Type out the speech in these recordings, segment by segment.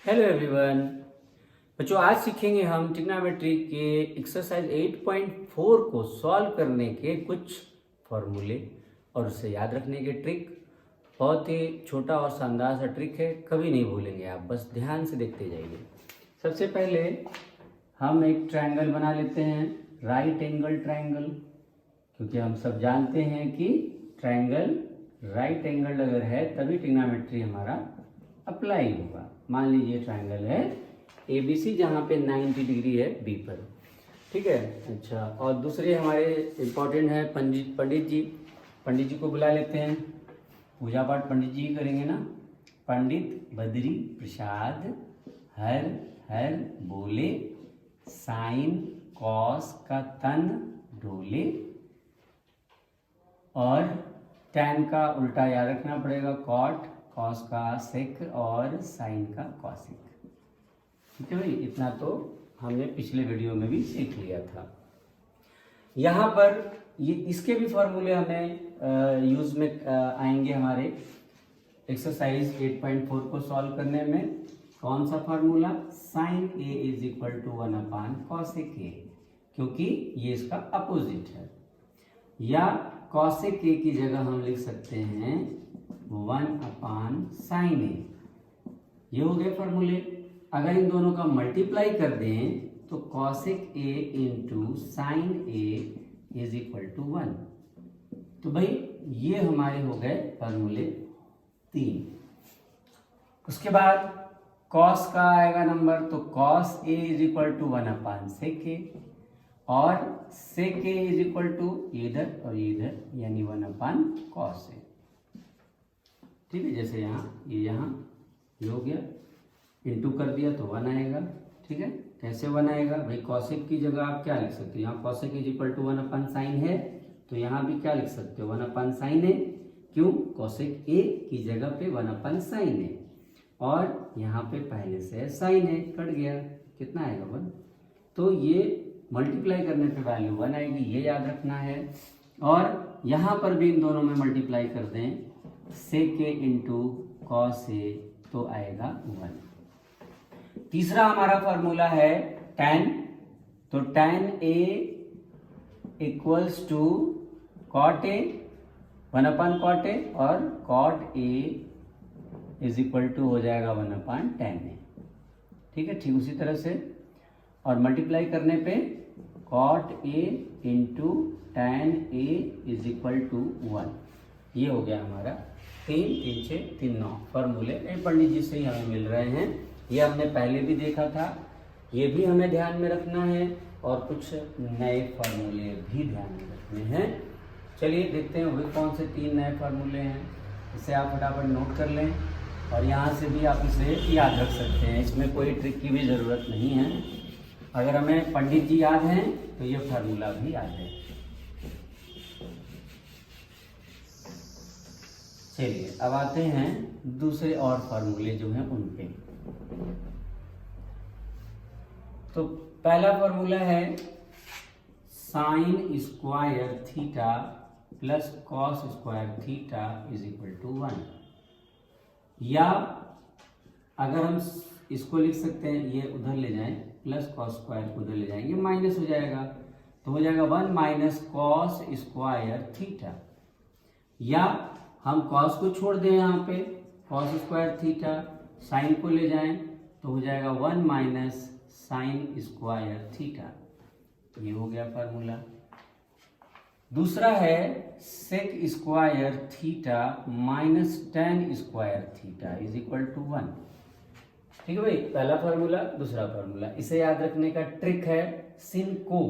Hello everyone. बच्चों, आज सीखेंगे हम ट्रिग्नोमेट्री के एक्सरसाइज 8.4 को सॉल्व करने के कुछ फॉर्मूले और उसे याद रखने के ट्रिक। बहुत ही छोटा और शानदार सा ट्रिक है, कभी नहीं भूलेंगे आप, बस ध्यान से देखते जाइए। सबसे पहले हम एक ट्रायंगल बना लेते हैं, राइट एंगल ट्रायंगल, क्योंकि हम सब जानते हैं कि ट्रायंगल राइट एंगल अगर है तभी ट्रिग्नोमेट्री हमारा अप्लाई होगा। मान लीजिए ट्रायंगल है ABC जहाँ पे 90 डिग्री है B पर, ठीक है। अच्छा, और दूसरे हमारे इम्पोर्टेंट है पंडित जी को बुला लेते हैं। पूजा पाठ पंडित जी ही करेंगे ना। पंडित बद्री प्रसाद हर हर बोले, साइन कॉस का तन डोले, और टैन का उल्टा याद रखना पड़ेगा, कॉट, कॉस का सेक और साइन का कॉसिक। ठीक है भाई, इतना तो हमने पिछले वीडियो में भी सीख लिया था। यहाँ पर ये इसके भी फॉर्मूले हमें यूज में आएंगे हमारे एक्सरसाइज 8.4 को सॉल्व करने में। कौन सा formula? Sine A is equal to 1/cosec A, क्योंकि ये इसका अपोजिट है। या cosec A की जगह हम लिख सकते हैं 1/sin A। ये हो गए फॉर्मूले। अगर इन दोनों का मल्टीप्लाई कर दें तो cosec A into sine A is equal to 1। तो भाई ये हमारे हो गए फॉर्मूले 3। उसके बाद cos का आएगा नंबर, तो cos A is equal to 1/sec A, और sec A is equal to इधर और इधर, यानी 1/cos A। ठीक है, जैसे यहाँ ये हो गया, इंटू कर दिया तो 1 आएगा। ठीक है, कैसे 1 आएगा भाई? cosec की जगह आप क्या लिख सकते हो? यहाँ cosec is equal to 1/sin है, तो यहाँ भी क्या लिख सकते हो? 1/sin है। क्यों? cosec A की जगह पे 1/sin है, और यहाँ पे पहले से sin है, कट गया, कितना आएगा 1। तो ये मल्टीप्लाई करने पे वैल्यू 1 आएगी, ये याद रखना है। और यहाँ पर भी इन दोनों में मल्टीप्लाई कर दें, sec A into cos A, तो आएगा 1। तीसरा हमारा फॉर्मूला है tan। तो tan A equals to cot A, 1/cot A, और cot A is equal to हो जाएगा 1/tan A। ठीक है, ठीक उसी तरह से, और मल्टीप्लाई करने पे cot A into tan A is equal to 1। ये हो गया हमारा 3 6 3 9 फॉर्मूले। पंडित जी से ही हमें मिल रहे हैं। ये हमने पहले भी देखा था, ये भी हमें ध्यान में रखना है, और कुछ नए फार्मूले भी ध्यान में रखने हैं। चलिए देखते हैं वे कौन से 3 नए फार्मूले हैं। इसे आप फटाफट नोट कर लें, और यहाँ से भी आप इसे याद रख सकते हैं। इसमें कोई ट्रिक की भी ज़रूरत नहीं है। अगर हमें पंडित जी याद हैं तो ये फार्मूला भी याद है। चलिए अब आते हैं दूसरे और फार्मूले जो हैं उन पे। तो पहला फार्मूला है sine square theta plus cos square theta is equal to 1। या अगर हम इसको लिख सकते हैं, ये उधर ले जाएं, प्लस कॉस स्क्वायर को उधर ले जाएंगे, माइनस हो जाएगा, तो हो जाएगा 1 माइनस कॉस स्क्वायर थीटा। या हम कॉस को छोड़ दें, यहाँ पे कॉस स्क्वायर थीटा, साइन को ले जाएं तो हो जाएगा 1 माइनस साइन स्क्वायर थीटा। ये हो गया फार्मूला। दूसरा है sec square theta minus tan square theta is equal to 1। ठीक है भाई, पहला फार्मूला, दूसरा फार्मूला। इसे याद रखने का ट्रिक है सिनको।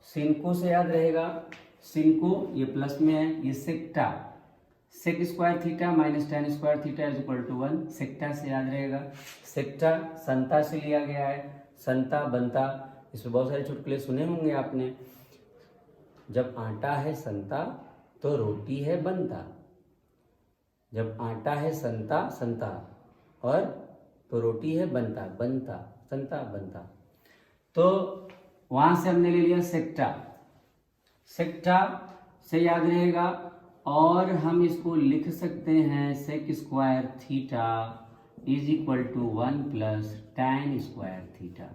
सिनको से याद रहेगा। सिनको ये प्लस में है, ये सेक्टा, sec square theta minus tan square theta is equal to 1। सेक्टा से याद रहेगा। सेक्टा संता से लिया गया है, संता बनता, इसमें बहुत सारे चुटकुले सुने होंगे आपने। जब आटा है संता तो रोटी है बनता, जब आटा है संता संता, और तो रोटी है बनता बनता, संता बनता। तो वहां से हमने ले लिया सेक्टा। सेक्टा से याद रहेगा, और हम इसको लिख सकते हैं sec square theta is equal to 1 plus tan square theta,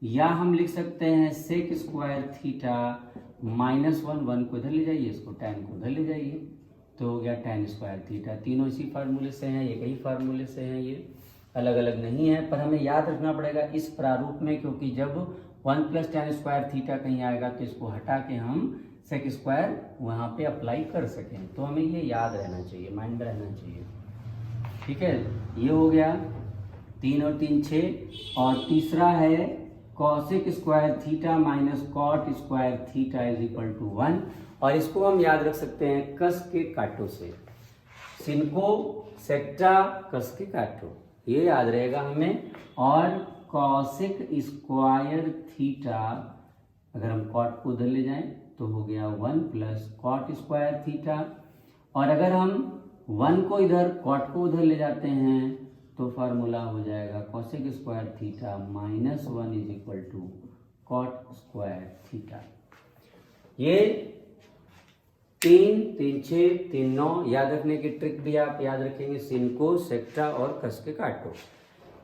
या हम लिख सकते हैं सेक स्क्वायर थीटा माइनस 1 को इधर ले जाइए, इसको tan को उधर ले जाइए, तो हो गया tan स्क्वायर थीटा। तीनों इसी फार्मूले से हैं, ये कई फार्मूले से हैं, ये अलग अलग नहीं है, पर हमें याद रखना पड़ेगा इस प्रारूप में, क्योंकि जब 1 प्लस tan स्क्वायर थीटा कहीं आएगा तो इसको हटा के हम सेक स्क्वायर वहाँ पे अप्लाई कर सकें, तो हमें ये याद रहना चाहिए, माइंड में रहना चाहिए। ठीक है, ये हो गया 3 और 3 6, और तीसरा है cosec square theta minus cot square theta is equal to 1, और इसको हम याद रख सकते हैं कस के काटो से, सिनको सेक्टा कस के काटो, ये याद रहेगा हमें। और कॉसेक स्क्वायर थीटा अगर हम कॉट को उधर ले जाएं तो हो गया 1 प्लस कॉट स्क्वायर थीटा, और अगर हम 1 को इधर कॉट को उधर ले जाते हैं तो फार्मूला हो जाएगा cosec square theta minus 1 is equal to cot square theta. ये 3 3 6 3 9 याद रखने की ट्रिक भी आप याद रखेंगे, सिनको सेक्टा और कस के काटो।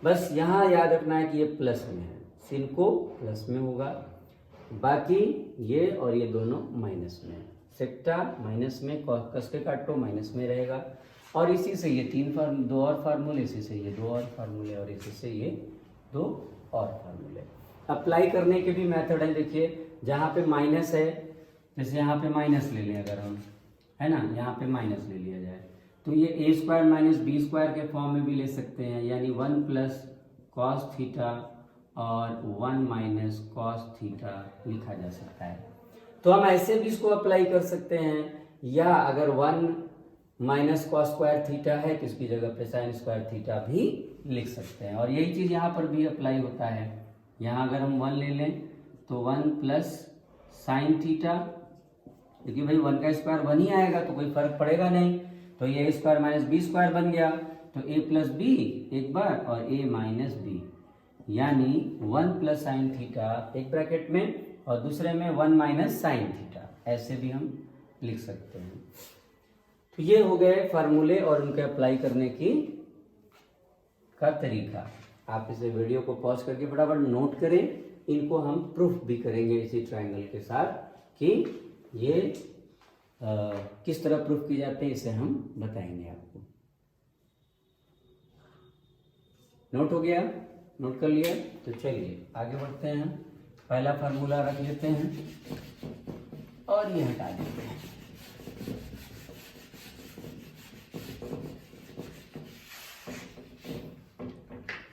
बस यहाँ याद रखना है कि ये प्लस में है, सिनको प्लस में होगा, बाकी ये और ये दोनों माइनस में, सेक्टा माइनस में, कस के काटो माइनस में रहेगा, और इसी से ये 2 और फार्मूले, इसी से ये 2 और फार्मूले, और इसी से ये 2 और फार्मूले। अप्लाई करने के भी मेथड है, देखिए जहाँ पे माइनस है, जैसे यहाँ पे माइनस ले लें अगर हम, है ना, यहाँ पे माइनस ले लिया जाए तो ये ए स्क्वायर माइनस बी स्क्वायर के फॉर्म में भी ले सकते हैं, यानी 1 प्लस कॉस थीटा और 1 माइनस कॉस थीटा लिखा जा सकता है। तो हम ऐसे भी इसको अप्लाई कर सकते हैं, या अगर 1 माइनस कॉस स्क्वायर थीटा है तो इसकी जगह पे साइन स्क्वायर थीटा भी लिख सकते हैं, और यही चीज़ यहाँ पर भी अप्लाई होता है। यहाँ अगर हम 1 ले लें तो 1 प्लस साइन थीटा, क्योंकि भाई 1 का स्क्वायर 1 ही आएगा तो कोई फर्क पड़ेगा नहीं, तो ये a square minus B square बन गया, तो a प्लस बी एक बार और a माइनस बी, यानी 1 प्लस साइन थीटा एक ब्रैकेट में और दूसरे में 1 माइनस साइन थीटा, ऐसे भी हम लिख सकते हैं। तो ये हो गए फार्मूले और उनके अप्लाई करने की का तरीका। आप इसे वीडियो को पॉज करके फटाफट नोट करें, इनको हम प्रूफ भी करेंगे इसी ट्रायंगल के साथ कि ये किस तरह प्रूफ की जाते हैं, इसे हम बताएंगे आपको। नोट हो गया, नोट कर लिया, तो चलिए आगे बढ़ते हैं। पहला फार्मूला रख लेते हैं और ये हटा देते हैं।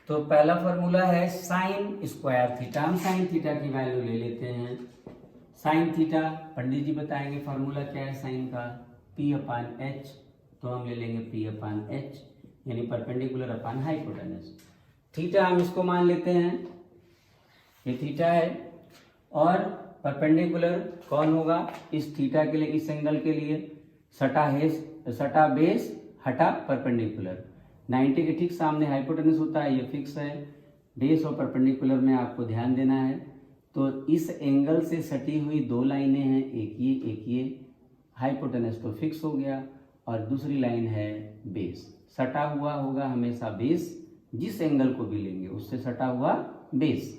तो पहला फार्मूला है साइन स्क्वायर थीटा, हम साइन थीटा की वैल्यू ले लेते हैं। साइन थीटा पंडित जी बताएंगे फार्मूला क्या है साइन का, P अपान H, तो हम ले लेंगे P अपान H, यानी परपेंडिकुलर अपान हाइपोटेनस। थीटा हम इसको मान लेते हैं, ये थीटा है, और परपेंडिकुलर कौन होगा इस थीटा के लिए, इस एंगल के लिए, सटा बेस हटा परपेंडिकुलर, 90 के ठीक सामने हाइपोटेनस होता है, ये फिक्स है। बेस और परपेंडिकुलर में आपको ध्यान देना है। तो इस एंगल से सटी हुई 2 लाइनें हैं, एक ये, हाइपोटेनस तो फिक्स हो गया, और दूसरी लाइन है बेस। सटा हुआ होगा हमेशा बेस, जिस एंगल को भी लेंगे उससे सटा हुआ बेस,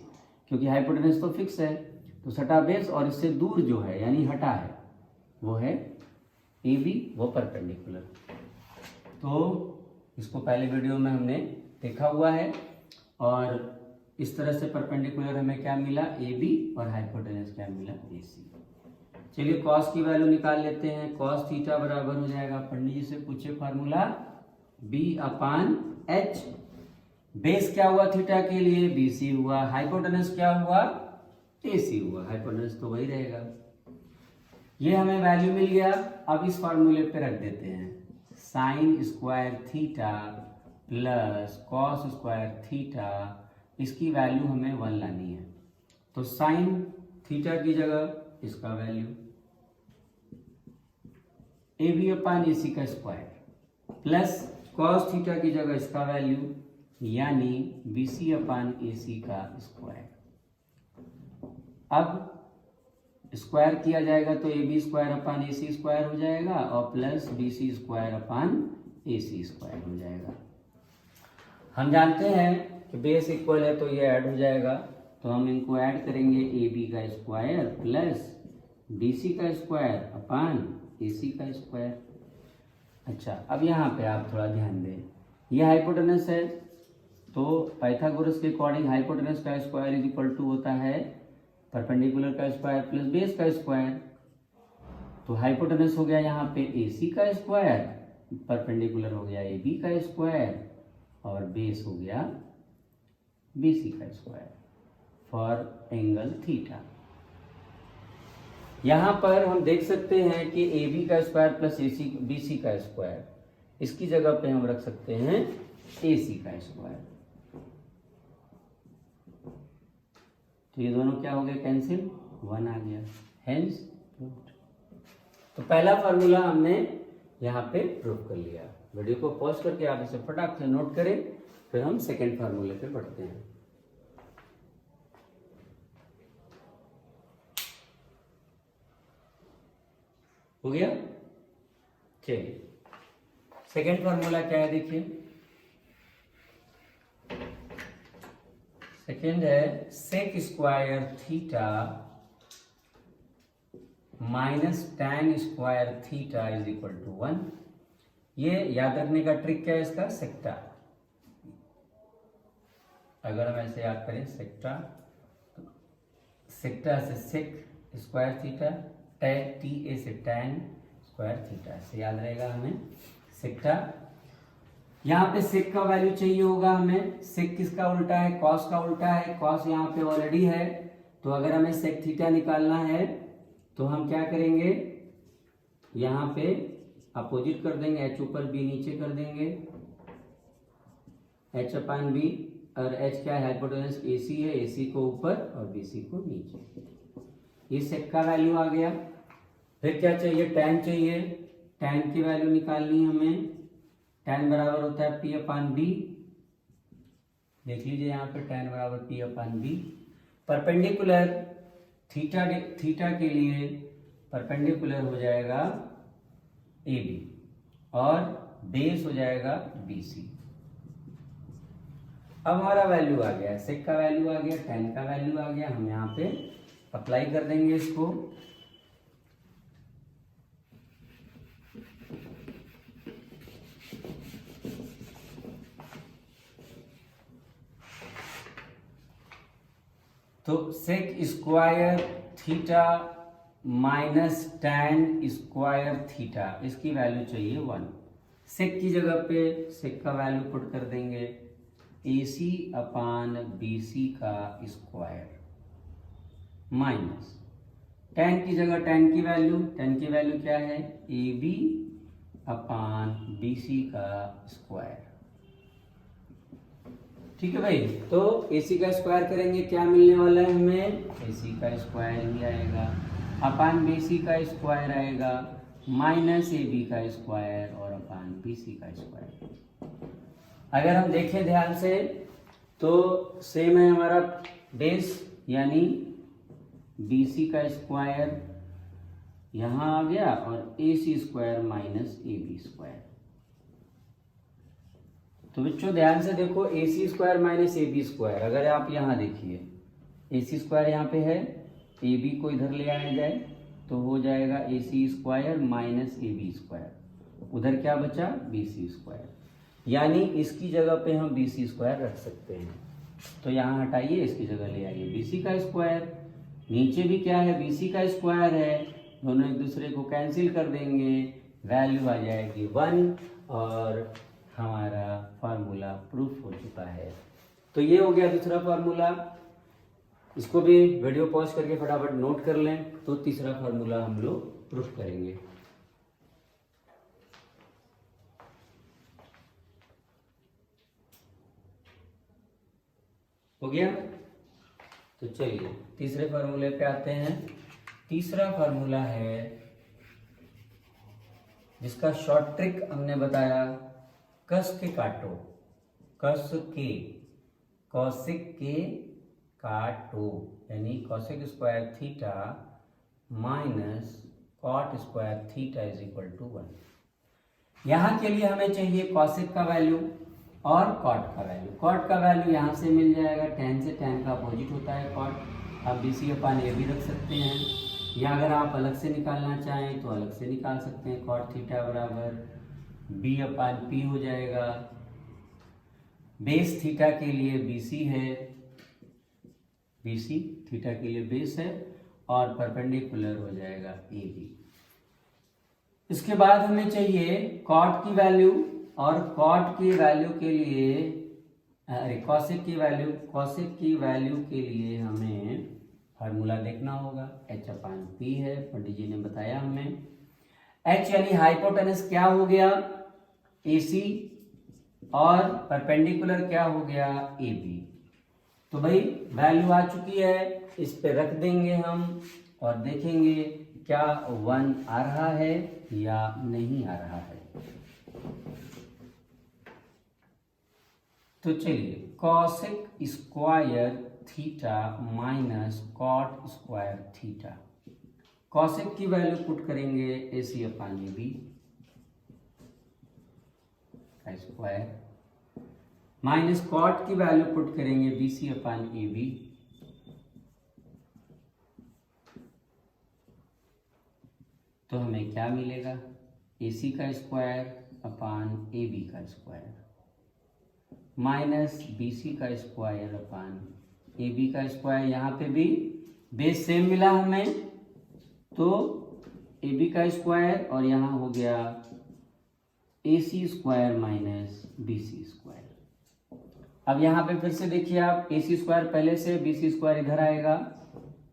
क्योंकि हाइपोटेनस तो फिक्स है, तो सटा बेस, और इससे दूर जो है यानी हटा है वो है ए बी, वो परपेंडिकुलर। तो इसको पहले वीडियो में हमने देखा हुआ है, और इस तरह से परपेंडिकुलर हमें क्या मिला, ए बी, और हाइपोटेनस क्या मिला, ए सी। चलिए कॉस की वैल्यू निकाल लेते हैं। कॉस थीटा बराबर हो जाएगा, पंडित जी से पूछे formula, B upon H। Base क्या हुआ थीटा के लिए, BC हुआ, हाइपोटेनस क्या हुआ, AC हुआ, हाइपोटेनस तो वही रहेगा। ये हमें वैल्यू मिल गया। अब इस फार्मूले पे रख देते हैं, sign square theta plus cos square theta, इसकी वैल्यू हमें 1 लानी है, तो साइन थीटा की जगह इसका value A B upon A सी का स्क्वायर, प्लस कॉस थीटा की जगह इसका वैल्यू यानी बी सी अपान ए सी का स्क्वायर। अब स्क्वायर किया जाएगा तो A B square upon A C square हो जाएगा, और plus B C square upon A C square हो जाएगा। हम जानते हैं कि बेस इक्वल है तो ये ऐड हो जाएगा, तो हम इनको ऐड करेंगे ए बी का स्क्वायर प्लस बी सी का स्क्वायर अपान ए सी का स्क्वायर। अच्छा, अब यहाँ पे आप थोड़ा ध्यान दें, ये हाइपोटेनस है तो पाइथागोरस के अकॉर्डिंग हाइपोटेनस का स्क्वायर इज इक्वल टू होता है परपेंडिकुलर का स्क्वायर प्लस बेस का स्क्वायर। तो हाइपोटेनस हो गया यहाँ पे ए सी का स्क्वायर, परपेंडिकुलर हो गया ए बी का स्क्वायर और बेस हो गया बी सी का स्क्वायर फॉर एंगल थीटा। यहाँ पर हम देख सकते हैं कि ए बी का स्क्वायर प्लस ए सी बी सी का स्क्वायर, इसकी जगह पे हम रख सकते हैं ए सी का स्क्वायर। तो ये दोनों क्या हो गए कैंसिल, 1 आ गया, हेंस प्रूव्ड। तो पहला फार्मूला हमने यहाँ पे प्रूव कर लिया। वीडियो को पॉज करके आप इसे फटाक से नोट करें, फिर हम सेकेंड फार्मूले पे बढ़ते हैं। हो गया, चलिए सेकेंड फार्मूला क्या है देखिए। सेकेंड है sec square theta minus tan square theta is equal to 1। ये याद रखने का ट्रिक क्या है इसका, सेक्टा। अगर हम ऐसे याद करें सेक्टा, तो सेक्टा से sec square theta, tan theta से टैन स्क्वायर थीटा, से याद रहेगा हमें सेक्टा। यहाँ पे सेक का वैल्यू चाहिए होगा हमें, सेक किसका उल्टा है, कॉस का उल्टा है, कॉस यहाँ पे ऑलरेडी है, तो अगर हमें सेक थीटा निकालना है तो हम क्या करेंगे, यहाँ पे अपोजिट कर देंगे, एच ऊपर बी नीचे कर देंगे, एच अपान बी, और एच क्या है, हाइपोटेनस ए सी है, ए सी को ऊपर और बी सी को नीचे। ये सेक का वैल्यू आ गया। फिर क्या चाहिए, टैन चाहिए, टैन की वैल्यू निकालनी है हमें। टैन बराबर होता है पी अपान बी, देख लीजिए यहाँ पे टैन बराबर P upon B. Perpendicular theta के लिए परपेंडिकुलर हो जाएगा ए बी और बेस हो जाएगा बी सी। अब हमारा वैल्यू आ गया, सेक का वैल्यू आ गया, टैन का वैल्यू आ गया, हम यहाँ पे अप्लाई कर देंगे इसको। तो sec square theta minus tan square theta, इसकी वैल्यू चाहिए 1। सेक की जगह पे सेक का वैल्यू पुट कर देंगे ए सी अपान बी सी का स्क्वायर माइनस टैन की जगह टैन की वैल्यू क्या है, A B upon B C का स्क्वायर। ठीक है भाई, तो AC का स्क्वायर करेंगे, क्या मिलने वाला है हमें, AC का स्क्वायर ही आएगा, अपान BC का स्क्वायर आएगा, माइनस AB का स्क्वायर और अपान BC का स्क्वायर। अगर हम देखें ध्यान से तो सेम है हमारा बेस, यानी BC का स्क्वायर यहाँ आ गया और AC square minus AB square. तो बच्चों ध्यान से देखो, A C square minus A B square, अगर आप यहाँ देखिए ए सी स्क्वायर यहाँ पे है, ए बी को इधर ले आया जाए तो हो जाएगा A C square minus A B square, उधर क्या बचा, बी सी स्क्वायर, यानी इसकी जगह पे हम बी सी स्क्वायर रख सकते हैं। तो यहाँ हटाइए, इसकी जगह ले आइए बी सी का स्क्वायर, नीचे भी क्या है, बी सी का स्क्वायर है, दोनों एक दूसरे को कैंसिल कर देंगे, वैल्यू आ जाएगी 1 और हमारा फार्मूला प्रूफ हो चुका है। तो ये हो गया दूसरा फार्मूला, इसको भी वीडियो पॉज करके फटाफट नोट कर लें, तो तीसरा फार्मूला हम लोग प्रूफ करेंगे। हो गया, तो चलिए तीसरे फार्मूले पे आते हैं। तीसरा फार्मूला है जिसका शॉर्ट ट्रिक हमने बताया, कस के काटो, कस के कौशिक के काटो, यानी cosec square theta minus cot square theta is equal to 1। यहाँ के लिए हमें चाहिए कौशिक का वैल्यू और कॉट का वैल्यू। कॉट का वैल्यू यहाँ से मिल जाएगा, tan से tan का अपोजिट होता है कॉट। आप BC अपान ए भी रख सकते हैं, या अगर आप अलग से निकालना चाहें तो अलग से निकाल सकते हैं। कॉट थीटा बराबर B अपान P हो जाएगा। बेस थीटा के लिए BC है, BC थीटा के लिए बेस है, और परपेंडिकुलर हो जाएगा AB। इसके बाद हमें चाहिए कॉट की वैल्यू, और कॉट की वैल्यू के लिए कॉसेक की वैल्यू के लिए हमें फार्मूला देखना होगा। H अपान P है, पंडित जी ने बताया हमें। H यानी हाइपोटेनस क्या हो गया, AC, और परपेंडिकुलर क्या हो गया, AB। तो भाई वैल्यू आ चुकी है, इस पे रख देंगे हम और देखेंगे क्या 1 आ रहा है या नहीं आ रहा है। तो चलिए, cosec square theta minus cot square theta, cosec की वैल्यू पुट करेंगे AC अपान AB का स्क्वायर, माइनस कॉट की वैल्यू पुट करेंगे BC अपान AB, तो हमें क्या मिलेगा, AC का स्क्वायर अपान AB का स्क्वायर माइनस BC का स्क्वायर अपान AB का स्क्वायर। यहाँ पे भी बेस सेम मिला हमें, तो AB का स्क्वायर, और यहाँ हो गया AC square minus BC square. अब यहाँ पे फिर से देखिए आप, AC स्क्वायर पहले से, BC स्क्वायर इधर आएगा,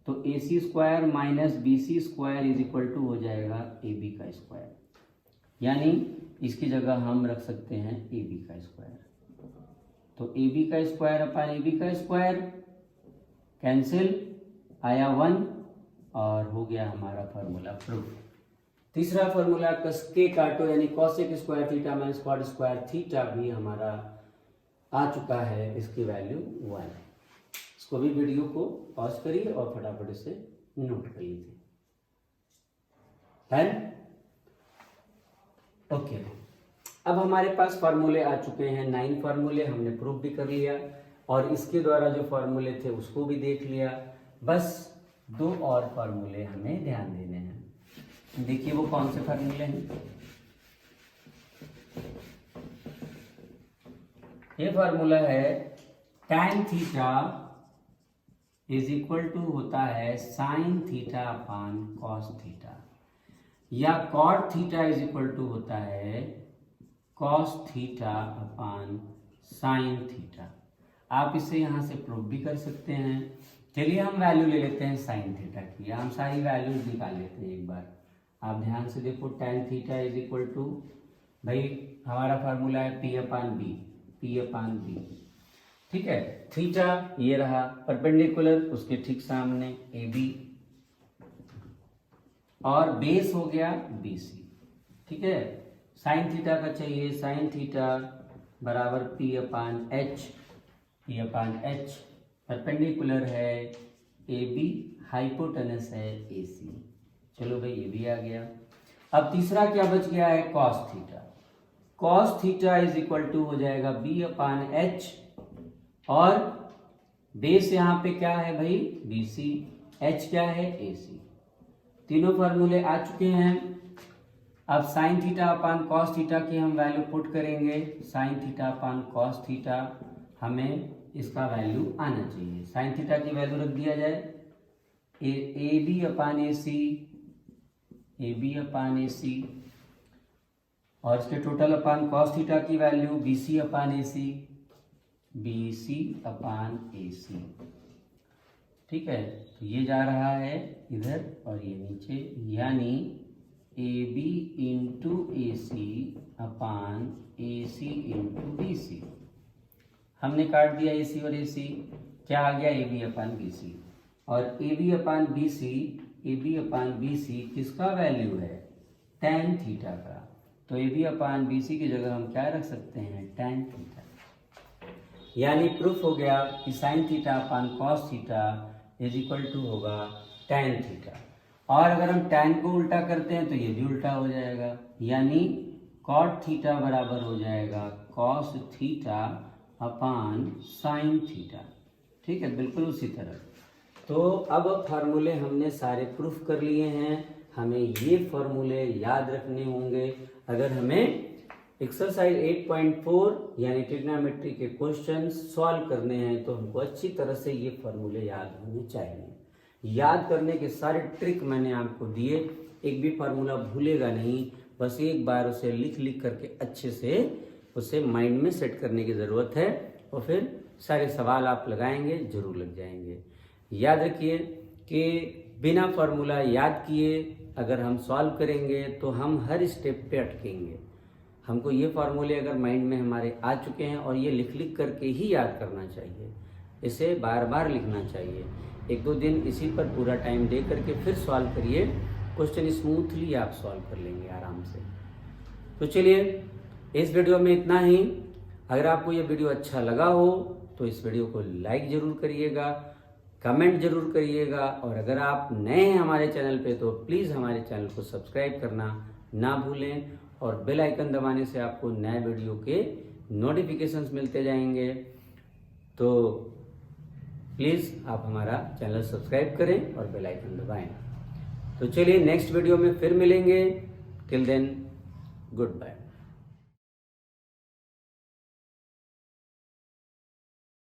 तो AC square minus BC square is equal to हो जाएगा AB का स्क्वायर, यानी इसकी जगह हम रख सकते हैं AB का स्क्वायर। तो AB का स्क्वायर अपान AB का स्क्वायर कैंसिल, आया 1, और हो गया हमारा फार्मूला प्रूफ। तीसरा फार्मूला कस के काटो यानी cosec square theta minus cot square theta भी हमारा आ चुका है, इसकी वैल्यू 1। इसको भी वीडियो को पॉज करिए और फटाफट इसे नोट कर लीजिए। ओके, अब हमारे पास फार्मूले आ चुके हैं 9 फार्मूले, हमने प्रूफ भी कर लिया, और इसके द्वारा जो फार्मूले थे उसको भी देख लिया। बस 2 और फार्मूले हमें ध्यान देने हैं। देखिए वो कौन से फार्मूले हैं। ये फार्मूला है tan theta is equal to होता है sine theta upon cos theta, या cot theta is equal to होता है cos theta upon sine theta. आप इसे यहाँ से प्रूव भी कर सकते हैं। चलिए हम वैल्यू ले लेते हैं साइन थीटा की, हम सारी वैल्यूज निकाल लेते हैं एक बार। आप ध्यान से देखो, tan theta is equal to, भाई हमारा फार्मूला है P अपान B, ठीक है। थीटा ये रहा, परपेंडिकुलर उसके ठीक सामने AB, और बेस हो गया BC, ठीक है। साइन थीटा का चाहिए, साइन थीटा बराबर P अपान H, परपेंडिकुलर है AB, हाइपोटेनस है AC। चलो भाई ये भी आ गया। अब तीसरा क्या बच गया है, cos theta is equal to हो जाएगा B अपान H, और बेस यहाँ पे क्या है भाई BC, H क्या है AC। तीनों फार्मूले आ चुके हैं। अब sign theta upon cos theta की हम वैल्यू पुट करेंगे। Sign theta upon cos theta, हमें इसका वैल्यू आना चाहिए। साइन थीटा की वैल्यू रख दिया जाए, AB अपान AC, और इसके टोटल अपान कॉस थीटा की वैल्यू BC अपान AC, ठीक है। तो ये जा रहा है इधर और ये नीचे, यानी AB इंटू AC अपान AC इंटू BC। हमने काट दिया AC और AC, क्या आ गया AB अपान BC, और AB अपान BC किसका वैल्यू है, tan थीटा का। तो AB अपान BC की जगह हम क्या रख सकते हैं, tan थीटा। यानी प्रूफ हो गया कि sine theta upon cos theta is equal to होगा tan थीटा। और अगर हम tan को उल्टा करते हैं तो ये भी उल्टा हो जाएगा, यानी कॉट थीटा बराबर हो जाएगा cos theta upon sine theta. ठीक है, बिल्कुल उसी तरह। तो अब फार्मूले हमने सारे प्रूफ कर लिए हैं। हमें ये फार्मूले याद रखने होंगे अगर हमें एक्सरसाइज 8.4 यानी ट्रिग्नोमेट्री के क्वेश्चन सॉल्व करने हैं, तो हमको अच्छी तरह से ये फार्मूले याद होने चाहिए। याद करने के सारे ट्रिक मैंने आपको दिए, एक भी फार्मूला भूलेगा नहीं, बस एक बार उसे लिख लिख करके अच्छे से उसे माइंड में सेट करने की ज़रूरत है, और फिर सारे सवाल आप लगाएंगे जरूर लग जाएंगे। याद रखिए कि बिना फार्मूला याद किए अगर हम सॉल्व करेंगे तो हम हर स्टेप पे अटकेंगे। हमको ये फार्मूले अगर माइंड में हमारे आ चुके हैं और ये लिख लिख करके ही याद करना चाहिए, इसे बार बार लिखना चाहिए। एक दो दिन इसी पर पूरा टाइम दे करके फिर सॉल्व करिए, क्वेश्चन स्मूथली आप सॉल्व कर लेंगे आराम से। तो चलिए इस वीडियो में इतना ही। अगर आपको ये वीडियो अच्छा लगा हो तो इस वीडियो को लाइक जरूर करिएगा, कमेंट जरूर करिएगा, और अगर आप नए हैं हमारे चैनल पे तो प्लीज़ हमारे चैनल को सब्सक्राइब करना ना भूलें, और बेल आइकन दबाने से आपको नए वीडियो के नोटिफिकेशंस मिलते जाएंगे। तो प्लीज़ आप हमारा चैनल सब्सक्राइब करें और बेल आइकन दबाएं। तो चलिए नेक्स्ट वीडियो में फिर मिलेंगे। Till then good bye.